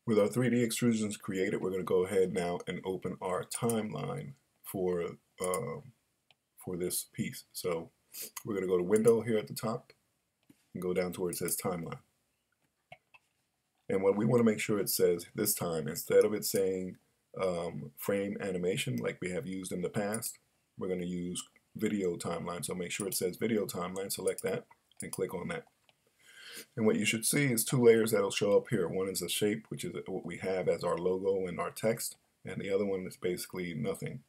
With our 3D extrusions created, we're going to go ahead now and open our timeline for this piece. So we're going to go to Window here at the top and go down to where it says Timeline. And what we want to make sure it says this time, instead of it saying frame animation like we have used in the past, we're going to use video timeline. So make sure it says video timeline, select that and click on that. And what you should see is two layers that'll show up here. One is a shape, which is what we have as our logo and our text, and the other one is basically nothing.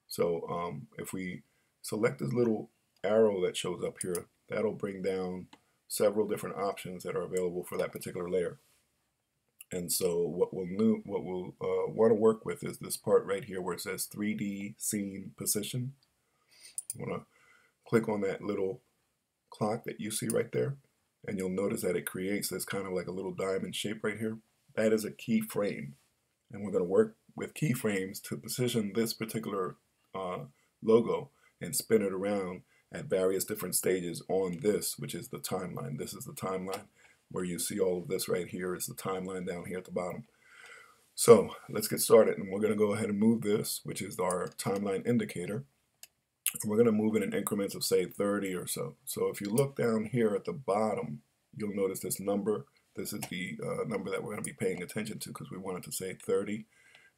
So if we select this little arrow that shows up here, that'll bring down several different options that are available for that particular layer. And so what we'll want to work with is this part right here where it says 3D scene position. You want to click on that little clock that you see right there, and you'll notice that it creates this kind of like a little diamond shape right here. That is a keyframe, and we're going to work with keyframes to position this particular logo and spin it around at various different stages on this, which is the timeline. This is the timeline where you see all of this right here is the timeline down here at the bottom. So let's get started, and we're going to go ahead and move this, which is our timeline indicator. We're going to move it in increments of, say, 30 or so. So if you look down here at the bottom, you'll notice this number. This is the number that we're going to be paying attention to because we want it to say 30.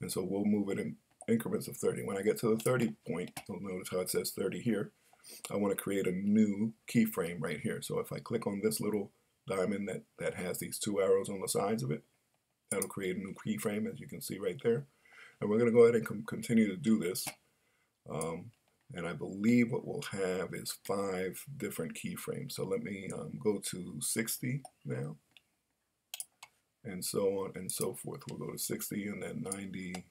And so we'll move it in increments of 30. When I get to the 30 point, you'll notice how it says 30 here. I want to create a new keyframe right here. So if I click on this little diamond that has these two arrows on the sides of it, that'll create a new keyframe, as you can see right there. And we're going to go ahead and continue to do this. And I believe what we'll have is 5 different keyframes. So let me go to 60 now, and so on and so forth. We'll go to 60 and then 90.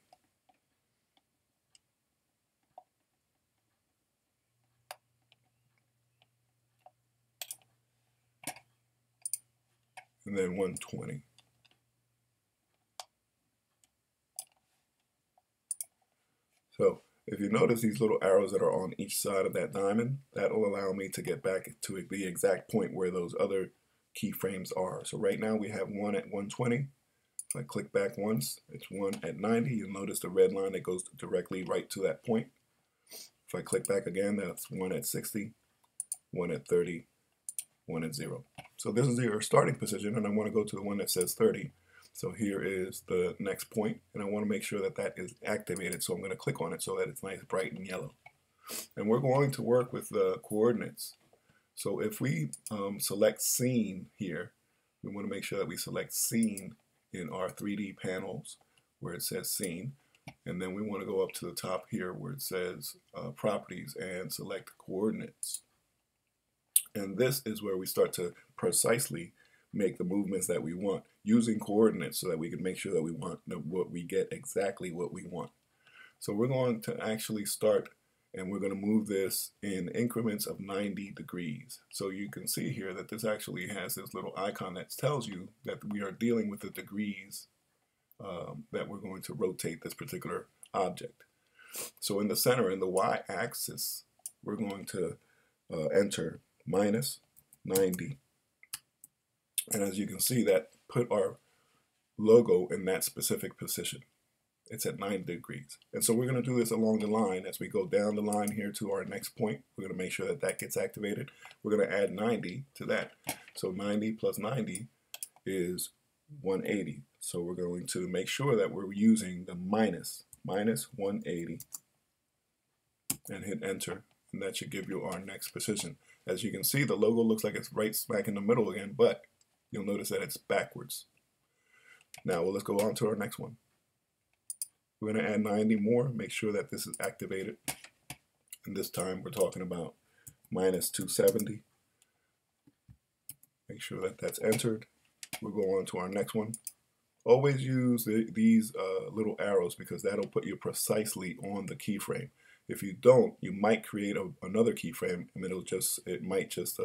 And then 120. So if you notice these little arrows that are on each side of that diamond, that will allow me to get back to the exact point where those other keyframes are. So right now we have one at 120. If I click back once, it's one at 90. You'll notice the red line that goes directly right to that point. If I click back again, that's one at 60, one at 30, one at 0. So this is your starting position, and I want to go to the one that says 30. So here is the next point, and I want to make sure that that is activated. So I'm going to click on it so that it's nice, bright, and yellow. And we're going to work with the coordinates. So if we select scene here, we want to make sure that we select scene in our 3D panels where it says scene. And then we want to go up to the top here where it says properties and select coordinates. And this is where we start to precisely make the movements that we want using coordinates so that we can make sure that we get exactly what we want. So we're going to actually start, and we're going to move this in increments of 90 degrees. So you can see here that this actually has this little icon that tells you that we are dealing with the degrees that we're going to rotate this particular object. So in the center, in the y-axis, we're going to enter minus 90. And as you can see, that put our logo in that specific position. It's at 90 degrees. And so we're going to do this along the line as we go down the line here to our next point. We're going to make sure that that gets activated. We're going to add 90 to that. So 90 plus 90 is 180. So we're going to make sure that we're using the minus 180 and hit enter. And that should give you our next position. As you can see, the logo looks like it's right smack in the middle again, but you'll notice that it's backwards. Now, let's go on to our next one. We're going to add 90 more, make sure that this is activated. And this time we're talking about minus 270. Make sure that that's entered. We'll go on to our next one. Always use these little arrows because that'll put you precisely on the keyframe. If you don't, you might create another keyframe, and it might just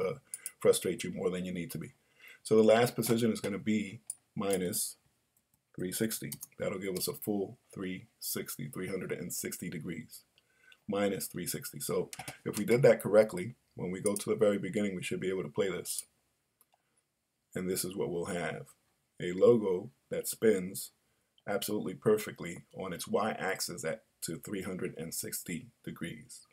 frustrate you more than you need to be. So the last position is going to be minus 360. That'll give us a full 360 degrees. Minus 360. So if we did that correctly, when we go to the very beginning, we should be able to play this. And this is what we'll have. A logo that spins absolutely perfectly on its y-axis at to 360 degrees.